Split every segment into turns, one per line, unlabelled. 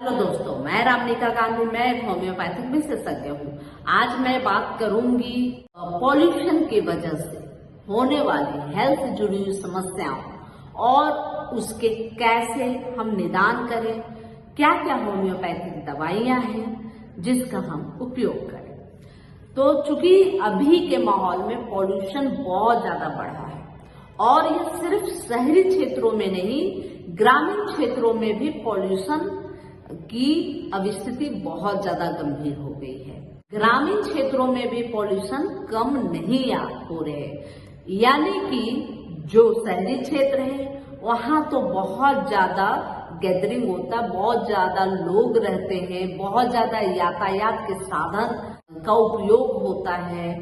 Hello दोस्तों, मैं रामनिका गांधी। मैं एक होम्योपैथिक विशेषज्ञ हूँ। आज मैं बात करूंगी पॉल्यूशन की वजह से होने वाली हेल्थ से जुड़ी हुई समस्याओं और उसके कैसे हम निदान करें, क्या क्या होम्योपैथिक दवाइयाँ हैं जिसका हम उपयोग करें। तो चूंकि अभी के माहौल में पॉल्यूशन बहुत ज्यादा बढ़ा है और ये सिर्फ शहरी क्षेत्रों में नहीं, ग्रामीण क्षेत्रों में भी पॉल्यूशन की अब स्थिति बहुत ज्यादा गंभीर हो गई है। ग्रामीण क्षेत्रों में भी पॉल्यूशन कम नहीं हो रहे, यानी कि जो शहरी क्षेत्र है वहां तो बहुत ज्यादा गैदरिंग होता, बहुत ज्यादा लोग रहते हैं, बहुत ज्यादा यातायात के साधन का उपयोग होता है,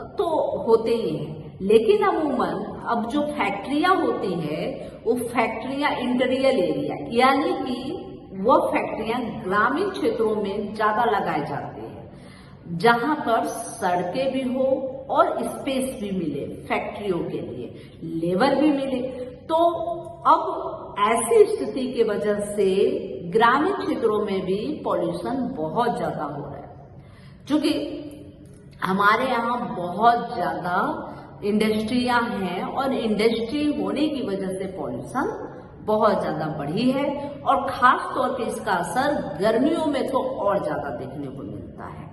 तो होते ही हैं। लेकिन अमूमन अब जो फैक्ट्रियां होती है वो फैक्ट्रियां इंटीरियर एरिया, यानी कि वो फैक्ट्रियां ग्रामीण क्षेत्रों में ज्यादा लगाए जाते हैं, जहां पर सड़कें भी हो और स्पेस भी मिले फैक्ट्रियों के लिए, लेबर भी मिले। तो अब ऐसी स्थिति की वजह से ग्रामीण क्षेत्रों में भी पॉल्यूशन बहुत ज्यादा हो रहा है, क्योंकि हमारे यहाँ बहुत ज्यादा इंडस्ट्रियां हैं और इंडस्ट्री होने की वजह से पॉल्यूशन बहुत ज्यादा बढ़ी है। और खास तौर पे इसका असर गर्मियों में तो और ज्यादा देखने को मिलता है।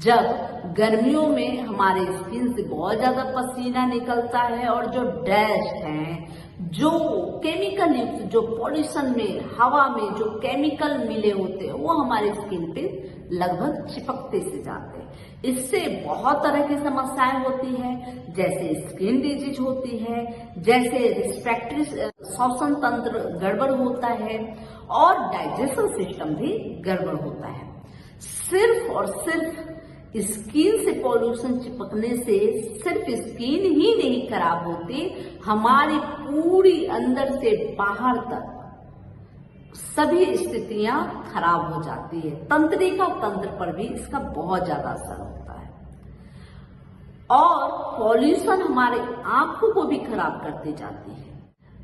जब गर्मियों में हमारे स्किन से बहुत ज्यादा पसीना निकलता है और जो डस्ट है, जो केमिकल युक्त, जो पॉल्यूशन में हवा में जो केमिकल मिले होते हैं वो हमारे स्किन पे लगभग चिपकते से जाते हैं। इससे बहुत तरह की समस्याएं होती है, जैसे स्किन डिजीज होती है, जैसे रिस्पिरेटरी श्वसन तंत्र गड़बड़ होता है और डाइजेशन सिस्टम भी गड़बड़ होता है। सिर्फ और सिर्फ स्किन से पॉल्यूशन चिपकने से सिर्फ स्किन ही नहीं खराब होती, हमारी पूरी अंदर से बाहर तक सभी स्थितियां खराब हो जाती है। तंत्रिका तंत्र पर भी इसका बहुत ज्यादा असर होता है और पॉल्यूशन हमारे आंखों को भी खराब करती जाती है।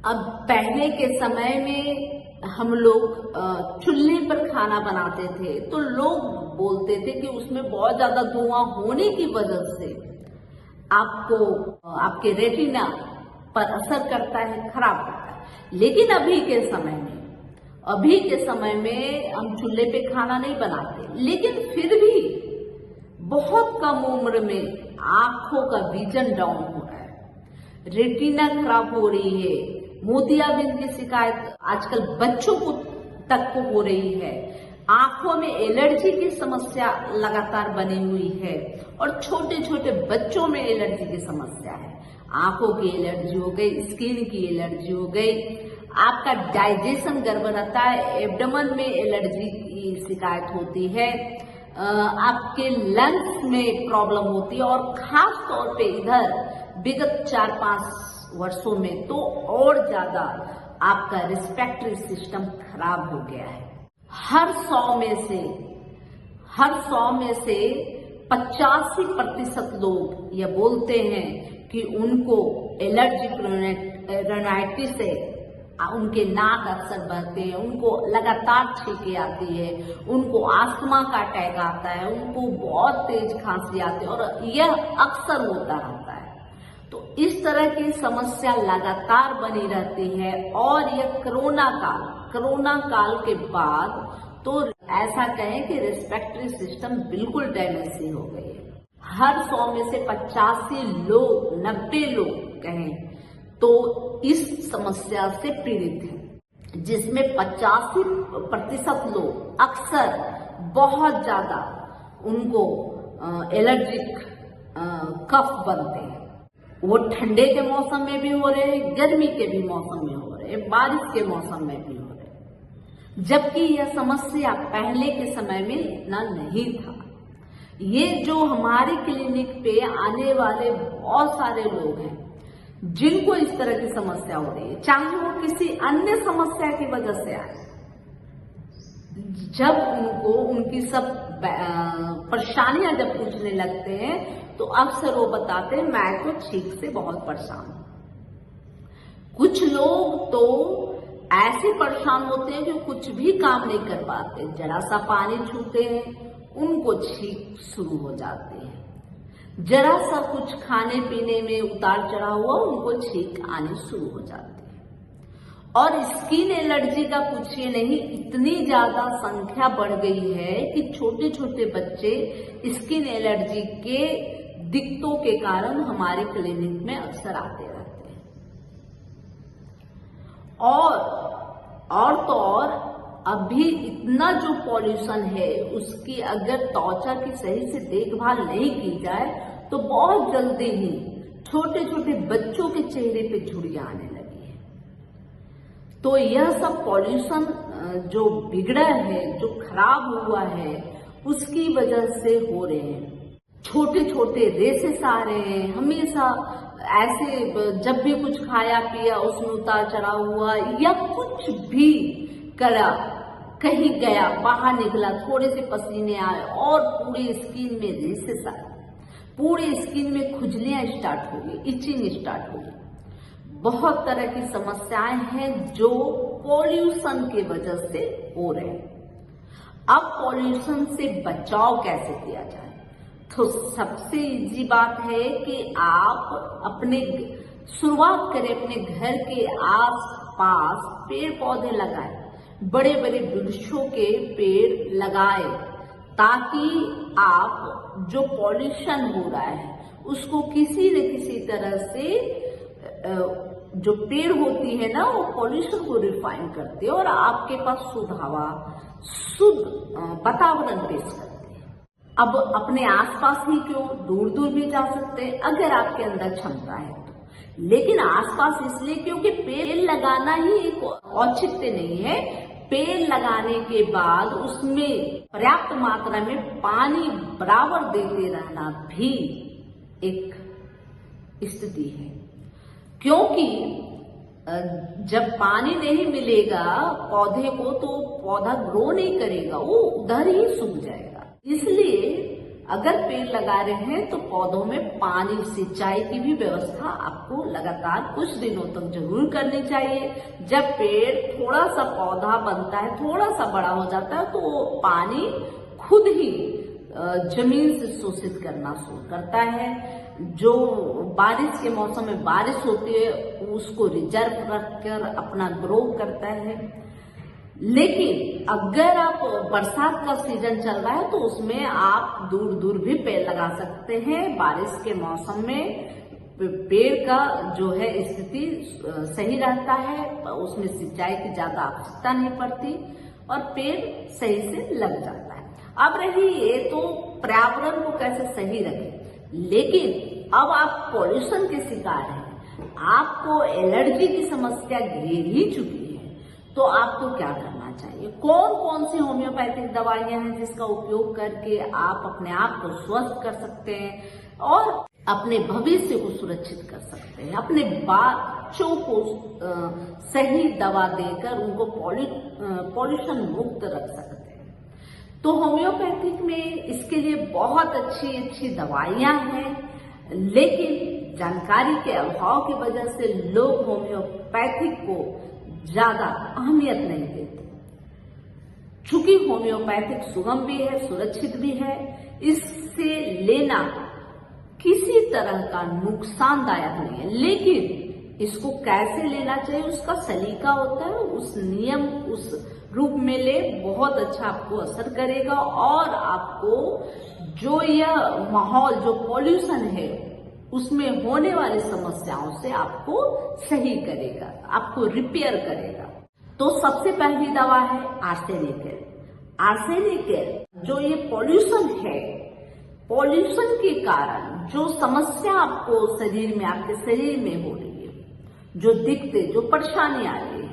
अब पहले के समय में हम लोग चूल्हे पर खाना बनाते थे तो लोग बोलते थे कि उसमें बहुत ज्यादा धुआं होने की वजह से आपको आपके रेटिना पर असर करता है, खराब करता है। लेकिन अभी के समय में हम चूल्हे पे खाना नहीं बनाते, लेकिन फिर भी बहुत कम उम्र में आंखों का विजन डाउन हो रहा है, रेटिना खराब हो रही है, मोतियाबिंद की शिकायत आजकल बच्चों को तक को हो रही है, आंखों में एलर्जी की समस्या लगातार बनी हुई है और छोटे छोटे बच्चों में एलर्जी की समस्या है। आंखों की एलर्जी हो गई, स्किन की एलर्जी हो गई, आपका डाइजेशन गड़बड़ रहता है, एब्डोमेन में एलर्जी की शिकायत होती है, आपके लंग्स में प्रॉब्लम होती है और खास तौर पे इधर विगत 4-5 वर्षों में तो और ज्यादा आपका रिस्पिरेटरी सिस्टम खराब हो गया है। हर 100 में से 85% लोग ये बोलते हैं कि उनको एलर्जिक राइनाइटिस से उनके नाक अक्सर बहते हैं, उनको लगातार छींके आती है, उनको आस्थमा का अटैक आता है, उनको बहुत तेज खांसी आती है और यह अक्सर होता रहता है। तो इस तरह की समस्या लगातार बनी रहती है और यह कोरोना काल के बाद तो ऐसा कहें कि रिस्पिरेटरी सिस्टम बिल्कुल डैमेज सी हो गई है। हर 100 में से 85 लोग, 90 लोग कहें तो इस समस्या से पीड़ित हैं, जिसमें 85% लोग अक्सर बहुत ज्यादा उनको एलर्जिक कफ बनते हैं। वो ठंडे के मौसम में भी हो रहे हैं, गर्मी के भी मौसम में हो रहे हैं, बारिश के मौसम में भी हो रहे हैं, जबकि यह समस्या पहले के समय में इतना नहीं था। ये जो हमारे क्लिनिक पे आने वाले बहुत सारे लोग हैं जिनको इस तरह की समस्या हो रही है, चाहे वो किसी अन्य समस्या की वजह से आए, जब उनको उनकी सब परेशानियां जब पूछने लगते हैं तो अक्सर वो बताते हैं मैं तो छींक से बहुत परेशान हूं। कुछ लोग तो ऐसे परेशान होते हैं कि कुछ भी काम नहीं कर पाते, जरा सा पानी छूते हैं उनको छींक शुरू हो जाती है, जरा सा कुछ खाने पीने में उतार चढ़ाव हुआ उनको छींक आनी शुरू हो जाती है। और स्किन एलर्जी का पूछिए नहीं, इतनी ज्यादा संख्या बढ़ गई है कि छोटे छोटे बच्चे स्किन एलर्जी के दिक्कतों के कारण हमारे क्लिनिक में अक्सर आते रहते हैं। और तो और अभी इतना जो पॉल्यूशन है उसकी अगर त्वचा की सही से देखभाल नहीं की जाए तो बहुत जल्दी ही छोटे छोटे बच्चों के चेहरे पे झुर्रियां आने लगी है। तो यह सब पॉल्यूशन जो बिगड़ा है, जो खराब हुआ है, उसकी वजह से हो रहे हैं। छोटे छोटे रेसेस आ रहे हैं, हमेशा ऐसे जब भी कुछ खाया पिया उसमें उतार चढ़ाव हुआ या कुछ भी करा, कहीं गया, बाहर निकला, थोड़े से पसीने आए और पूरे स्किन में रेसेस आए, पूरे स्किन में खुजलियां स्टार्ट हो गई, इचिंग स्टार्ट हो गई। बहुत तरह की समस्याएं हैं जो पॉल्यूशन की वजह से हो रहे हैं। अब पॉल्यूशन से बचाव कैसे किया जाए? तो सबसे इजी बात है कि आप शुरुआत करें, अपने घर के आस-पास पेड़ पौधे लगाएं, बड़े बड़े वृक्षों के पेड़ लगाएं, ताकि आप जो पॉल्यूशन हो रहा है उसको किसी न किसी तरह से, जो पेड़ होती है ना वो पॉल्यूशन को रिफाइन करते हैं और आपके पास शुद्ध हवा, शुद्ध वातावरण पेश करते हैं। अब अपने आसपास ही क्यों, दूर दूर भी जा सकते हैं अगर आपके अंदर क्षमता है तो। लेकिन आसपास इसलिए क्योंकि पेड़ लगाना ही एक औचित्य नहीं है। पेड़ लगाने के बाद उसमें पर्याप्त मात्रा में पानी बराबर देते रहना भी एक स्थिति है, क्योंकि जब पानी नहीं मिलेगा पौधे को तो पौधा ग्रो नहीं करेगा, वो उधर ही सूख जाएगा। इसलिए अगर पेड़ लगा रहे हैं तो पौधों में पानी, सिंचाई की भी व्यवस्था आपको लगातार कुछ दिनों तक जरूर करनी चाहिए। जब पेड़ थोड़ा सा पौधा बनता है, थोड़ा सा बड़ा हो जाता है तो वो पानी खुद ही जमीन से शोषित करना शुरू करता है। जो बारिश के मौसम में बारिश होती है उसको रिजर्व रखकर अपना ग्रो करता है। लेकिन अगर आप बरसात का सीजन चल रहा है तो उसमें आप दूर दूर भी पेड़ लगा सकते हैं। बारिश के मौसम में पेड़ का जो है स्थिति सही रहता है, उसमें सिंचाई की ज्यादा आवश्यकता नहीं पड़ती और पेड़ सही से लग जाता है। अब रही ये तो पर्यावरण को कैसे सही रखें, लेकिन अब आप पॉल्यूशन के शिकार हैं, आपको एलर्जी की समस्या घेर ही चुकी है, तो आपको क्या करना चाहिए? कौन कौन सी होम्योपैथिक दवाइयां हैं जिसका उपयोग करके आप अपने आप को स्वस्थ कर सकते हैं और अपने भविष्य को सुरक्षित कर सकते हैं, अपने बच्चों को सही दवा देकर उनको पॉल्यूशन मुक्त रख सकते हैं। तो होम्योपैथिक में इसके लिए बहुत अच्छी अच्छी दवाइयां हैं, लेकिन जानकारी के अभाव की वजह से लोग होम्योपैथिक को ज्यादा अहमियत नहीं देते। चूंकि होम्योपैथिक सुगम भी है, सुरक्षित भी है, इससे लेना किसी तरह का नुकसानदायक नहीं है। लेकिन इसको कैसे लेना चाहिए उसका सलीका होता है, उस नियम, उस रूप में ले, बहुत अच्छा आपको असर करेगा और आपको जो यह माहौल, जो पॉल्यूशन है उसमें होने वाली समस्याओं से आपको सही करेगा, आपको रिपेयर करेगा। तो सबसे पहली दवा है आर्सेनिक। आर्सेनिक जो ये पॉल्यूशन है, पॉल्यूशन के कारण जो समस्या आपको शरीर में, आपके शरीर में हो रही है, जो दिक्कतें, जो परेशानी आ रही है,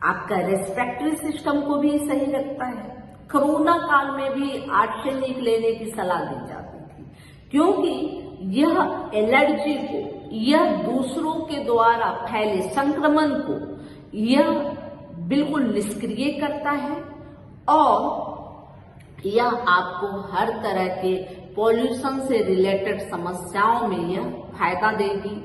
आपका रेस्पिरेटरी सिस्टम को भी सही रखता है। कोरोना काल में भी आर्सेनिक लेने की सलाह दी जाती थी, क्योंकि यह एलर्जी को, यह दूसरों के द्वारा फैले संक्रमण को यह बिल्कुल निष्क्रिय करता है और यह आपको हर तरह के पॉल्यूशन से रिलेटेड समस्याओं में यह फायदा देगी।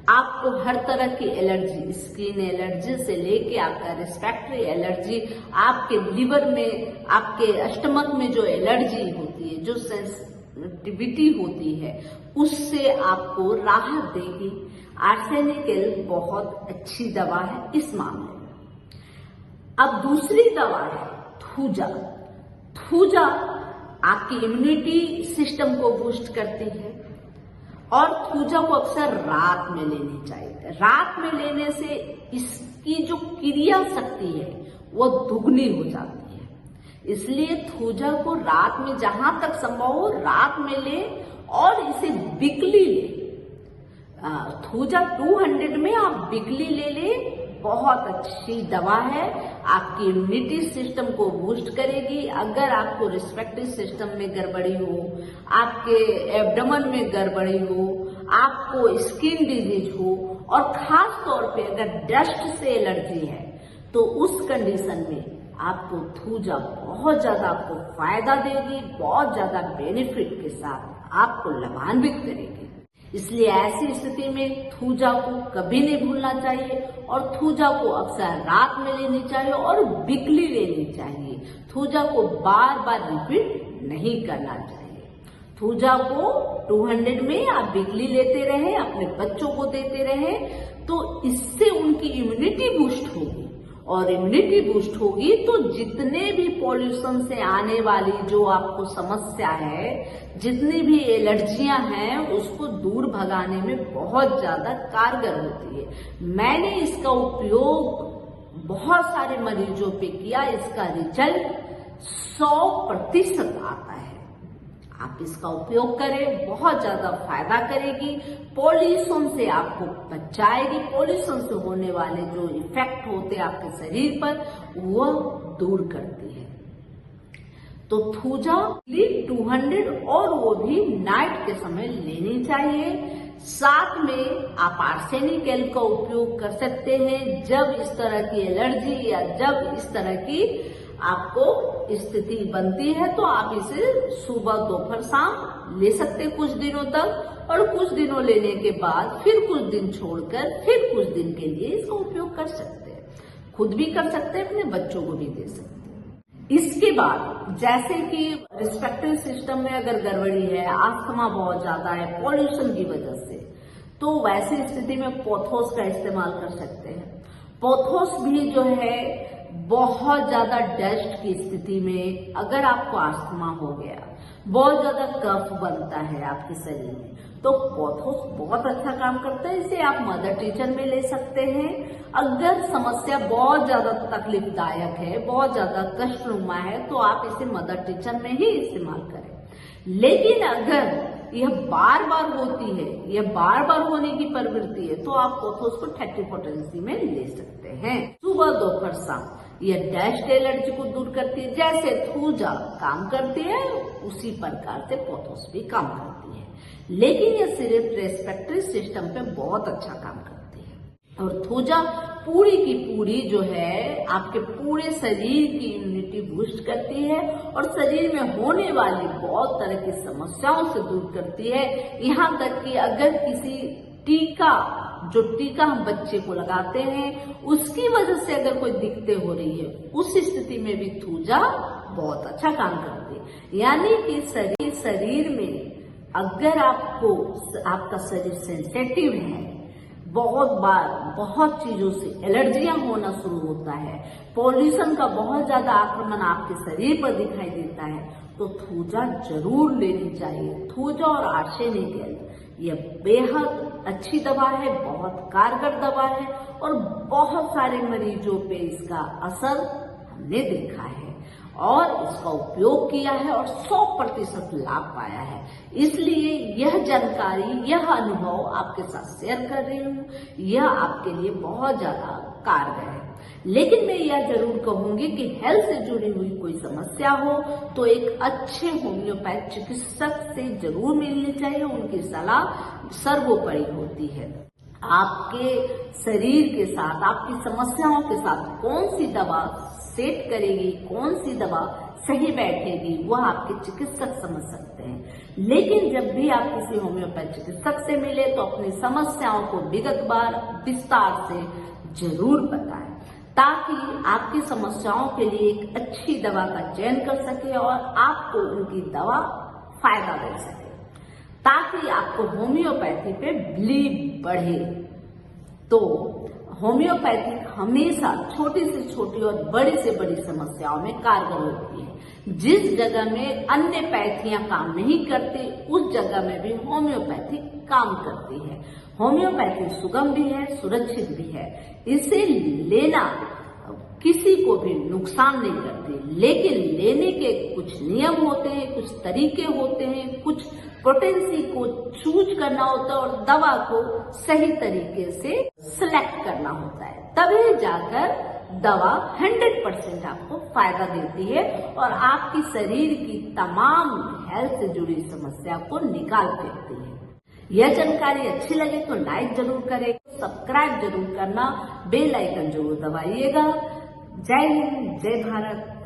आपको हर तरह की एलर्जी, स्किन एलर्जी से लेके आपका रेस्पिरेटरी एलर्जी, आपके लिवर में, आपके स्टमक में जो एलर्जी होती है, जो सेंसिटिविटी होती है, उससे आपको राहत देगी। आर्सेनिक बहुत अच्छी दवा है इस मामले में। अब दूसरी दवा है थूजा। थूजा आपकी इम्यूनिटी सिस्टम को बूस्ट करती है और थूजा को अक्सर रात में लेनी चाहिए। रात में लेने से इसकी जो क्रिया शक्ति है वो दुगनी हो जाती है। इसलिए थूजा को रात में जहां तक संभव हो रात में ले और इसे बिकली ले। थूजा 200 में आप बिकली ले ले, बहुत अच्छी दवा है, आपकी इम्यूनिटी सिस्टम को बूस्ट करेगी। अगर आपको रिस्पिरेटरी सिस्टम में गड़बड़ी हो, आपके एब्डोमेन में गड़बड़ी हो, आपको स्किन डिजीज हो और खास तौर पे अगर डस्ट से एलर्जी है, तो उस कंडीशन में आपको थूजा बहुत ज्यादा आपको फायदा देगी, बहुत ज्यादा बेनिफिट के साथ आपको लाभान्वित करेगी। इसलिए ऐसी स्थिति में थूजा को कभी नहीं भूलना चाहिए और थूजा को अक्सर रात में लेनी चाहिए और बिकली लेनी चाहिए। थूजा को बार बार रिपीट नहीं करना चाहिए। थूजा को 200 में आप बिकली लेते रहे, अपने बच्चों को देते रहे, तो इससे उनकी इम्यूनिटी बूस्ट होगी और इम्यूनिटी बूस्ट होगी तो जितने भी पॉल्यूशन से आने वाली जो आपको समस्या है, जितनी भी एलर्जियां हैं, उसको दूर भगाने में बहुत ज्यादा कारगर होती है। मैंने इसका उपयोग बहुत सारे मरीजों पे किया, इसका रिजल्ट 100% आता है। आप इसका उपयोग करें, बहुत ज्यादा फायदा करेगी, पॉल्यूशन से आपको बचाएगी, पॉल्यूशन से होने वाले जो इफेक्ट होते हैं आपके शरीर पर वो दूर करती है। तो थूजा 200 और वो भी नाइट के समय लेनी चाहिए। साथ में आप आर्सेनिक एल का उपयोग कर सकते हैं जब इस तरह की एलर्जी या जब इस तरह की आपको स्थिति बनती है, तो आप इसे सुबह दोपहर शाम ले सकते हैं कुछ दिनों तक, और कुछ दिनों लेने के बाद फिर कुछ दिन छोड़कर फिर कुछ दिन के लिए इसका उपयोग कर सकते हैं। खुद भी कर सकते हैं, अपने बच्चों को भी दे सकते हैं। इसके बाद जैसे कि रिस्पिरेटरी सिस्टम में अगर गड़बड़ी है, अस्थमा बहुत ज्यादा है पॉल्यूशन की वजह से, तो वैसी स्थिति में पोथोस का इस्तेमाल कर सकते हैं। पोथोस भी जो है बहुत ज्यादा डस्ट की स्थिति में, अगर आपको अस्थमा हो गया, बहुत ज्यादा कफ बनता है आपके शरीर में, तो पोथोस बहुत अच्छा काम करता है। इसे आप मदर टीचर में ले सकते हैं। अगर समस्या बहुत ज्यादा तकलीफदायक है, बहुत ज्यादा कष्टनुमा है, तो आप इसे मदर टीचर में ही इस्तेमाल करें। लेकिन अगर यह बार बार होती है, यह बार बार होने की प्रवृत्ति है, तो आप पोथोस को 30 पोटेंसी में ले सकते हैं सुबह दोपहर शाम। यह डस्ट एलर्जी को दूर करती है, जैसे थूजा काम करती है उसी प्रकार से पोथोस भी काम करती है। लेकिन यह सिर्फ रेस्पिरेटरी सिस्टम पे बहुत अच्छा काम करती है। और थूजा पूरी की पूरी जो है आपके पूरे शरीर की इम्यूनिटी बूस्ट करती है और शरीर में होने वाली बहुत तरह की समस्याओं से दूर करती है। यहाँ तक कि अगर किसी जो टीका हम बच्चे को लगाते हैं, उसकी वजह से अगर कोई दिक्कतें हो रही है, उस स्थिति में भी थूजा बहुत अच्छा काम करती है। यानी कि शरीर में अगर आपका शरीर सेंसिटिव है, बहुत बार बहुत चीजों से एलर्जियां होना शुरू होता है, पॉल्यूशन का बहुत ज्यादा आक्रमण आपके शरीर पर दिखाई देता है, तो थूजा जरूर लेनी चाहिए। थूजा और आर्सेनिक एल यह बेहद अच्छी दवा है, बहुत कारगर दवा है और बहुत सारे मरीजों पे इसका असर हमने देखा है और इसका उपयोग किया है और 100% लाभ पाया है। इसलिए यह जानकारी, यह अनुभव आपके साथ शेयर कर रही हूँ। यह आपके लिए बहुत ज्यादा कारगर है। लेकिन मैं यह जरूर कहूंगी कि हेल्थ से जुड़ी हुई कोई समस्या हो तो एक अच्छे होम्योपैथ चिकित्सक से जरूर मिलनी चाहिए। उनकी सलाह सर्वोपरि होती है। आपके शरीर के साथ, आपकी समस्याओं के साथ कौन सी दवा सेट करेगी, कौन सी दवा सही बैठेगी, वह आपके चिकित्सक समझ सकते हैं। लेकिन जब भी आप किसी होम्योपैथ चिकित्सक से मिले तो अपनी समस्याओं को विगतवार विस्तार से जरूर बताएं, ताकि आपकी समस्याओं के लिए एक अच्छी दवा का चयन कर सके और आपको उनकी दवा फायदा दे सके, ताकि आपको होम्योपैथी पे बिलीव बढ़े। तो होम्योपैथिक हमेशा छोटी से छोटी और बड़ी से बड़ी समस्याओं में कारगर होती है। जिस जगह में अन्य पैथियां काम नहीं करती, उस जगह में भी होम्योपैथिक काम करती है। होम्योपैथी सुगम भी है, सुरक्षित भी है। इसे लेना किसी को भी नुकसान नहीं करती, लेकिन लेने के कुछ नियम होते हैं, कुछ तरीके होते हैं, कुछ पोटेंसी को चूज करना होता है और दवा को सही तरीके से सिलेक्ट करना होता है, तभी जाकर दवा 100% आपको फायदा देती है और आपकी शरीर की तमाम हेल्थ से जुड़ी समस्या को निकाल देती है। यह जानकारी अच्छी लगे तो लाइक जरूर करें, सब्सक्राइब जरूर करना, बेल आइकन जरूर दबाइएगा। जय हिंद, जय भारत।